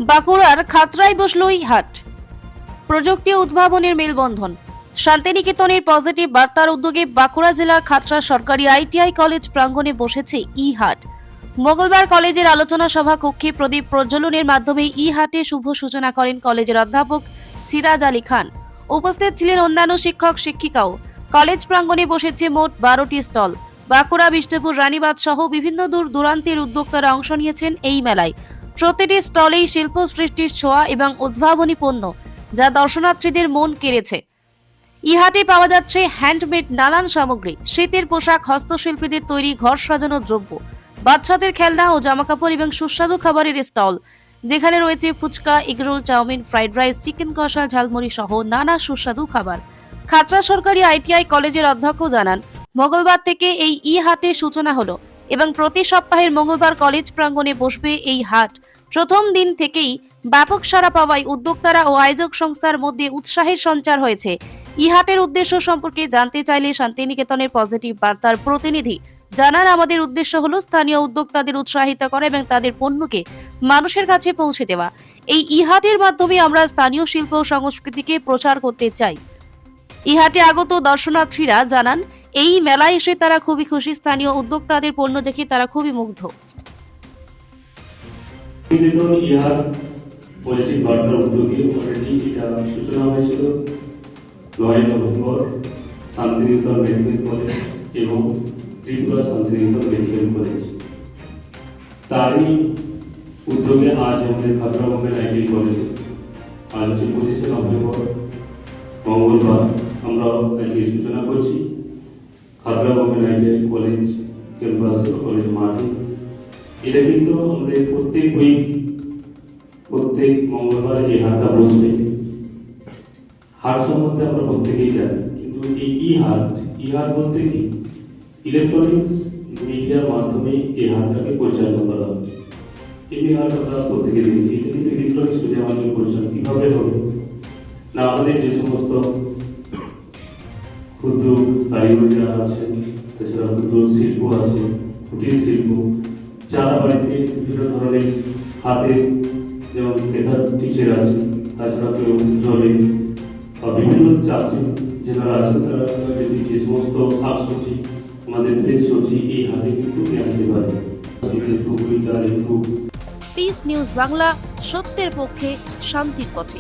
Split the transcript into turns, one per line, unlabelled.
বাঁকুড়ার খাতড়ায় বসল এই হাট। প্রযুক্তি উদ্ভাবনের মেলবন্ধন। শান্তিনিকেতনের পজিটিভ বার্তার উদ্যোগে বাঁকুড়া জেলার খাতড়া সরকারি আইটিআই কলেজ প্রাঙ্গণে বসেছে ই হাট। মঙ্গলবার কলেজের আলোচনা সভা কক্ষে প্রদীপ প্রজ্বলনের মাধ্যমে ই হাটে শুভ সূচনা করেন কলেজের অধ্যাপক সিরাজ আলী খান। উপস্থিত ছিলেন অন্যান্য শিক্ষক শিক্ষিকাও। কলেজ প্রাঙ্গণে বসেছে মোট 12টি স্টল। বাঁকুড়া, বিষ্ণুপুর, রানীবাঁধ সহ বিভিন্ন দূর দূরান্তের উদ্যোক্তারা অংশ নিয়েছেন এই মেলায়। প্রতিটি স্টলেই শিল্প সৃষ্টির ছোঁয়া এবং উদ্ভাবনী পণ্য, যা দর্শনার্থীদের মন কেড়েছে। ইহাটে পাওয়া যাচ্ছে হ্যান্ডমেড নানান সামগ্রী, শীতের পোশাক, হস্তশিল্পীদের তৈরি ঘর সাজানোর দ্রব্য, বাচ্চাদের খেলনা ও জামাকাপড় এবং সুস্বাদু খাবারের স্টল, যেখানে রয়েছে phuchka, egg roll, chow mein, fried rice, chicken কষা, ঝালমুড়ি সহ নানা সুস্বাদু খাবার। খাতড়া সরকারি আইটিআই কলেজের অধ্যক্ষ জানান, মঙ্গলবার থেকে এই ই হাটের সূচনা হলো এবং প্রতি সপ্তাহের মঙ্গলবার কলেজ প্রাঙ্গণে বসবে এই হাট। প্রথম দিন থেকেই ব্যাপক সাড়া পাওয়ায় উদ্যোক্তারা ও আয়োজক সংস্থার মধ্যে উৎসাহের সঞ্চার হয়েছে। ই হাটের উদ্দেশ্য সম্পর্কে জানতে চাইলে শান্তিনিকেতনের পজিটিভ বার্তার প্রতিনিধি জানান, আমাদের উদ্দেশ্য হলো স্থানীয় উদ্যোক্তাদের উৎসাহিত করা এবং তাদের পণ্যকে মানুষের কাছে পৌঁছে দেওয়া। এই ই হাটের মাধ্যমে আমরা স্থানীয় শিল্প ও সংস্কৃতিকে প্রচার করতে চাই। ই হাটে আগত দর্শনার্থীরা জানান, এই মেলায় এসে তারা খুবই খুশি। স্থানীয় উদ্যোক্তাদের পণ্য দেখে তারা খুবই মুগ্ধ।
পজিটিভ বার্তার উদ্যোগে অলরেডি এটা সূচনা হয়েছিল 9 নভেম্বর শান্তিনিকেতন মেডিকেল কলেজ এবং ত্রিপুরা শান্তিনিকেতন মেডিকেল কলেজ। তারই উদ্যোগে আজ আমাদের খাতড়া গভর্নমেন্ট আইটিআই কলেজে আজ হচ্ছে 25 নভেম্বর মঙ্গলবার আমরা আজকে সূচনা করছি খাতড়া গভর্নমেন্ট আইটিআই কলেজ ক্যাম্পাসে, কলেজ মাঠে। এটা কিন্তু আমাদের প্রত্যেক মঙ্গলবার এই হাটটা বসবে। হাট সম্বন্ধে আমরা প্রত্যেকেই জানি, কিন্তু এই ই হাট বলতে কি, ইলেকট্রনিক্স মিডিয়ার মাধ্যমে এই হাটটাকে পরিচালনা করা হচ্ছে। এই হাট আমরা প্রত্যেকে দেখেছি, এটা কিন্তু ইলেকট্রনিক্স মিডিয়ার মাধ্যমে পরিচালনা কিভাবে হবে না, আমাদের যে সমস্ত ক্ষুদ্র কারিগররা আছেন, তাছাড়া ক্ষুদ্র শিল্প আছে, কুটির শিল্প, যারা বাড়িতে বিভিন্ন ধরনের হাতে যেমন লেখার টিচার আছে, তাছাড়া কেউ জলে বা বিভিন্ন চাষি যারা আছেন, তারা যদি যে সমস্ত শাকসবজি, আমাদের ফ্রেশ সবজি এই হাতে কিন্তু নিয়ে আসতে পারে।
পিস নিউজ বাংলা, সত্যের পক্ষে, শান্তির পথে।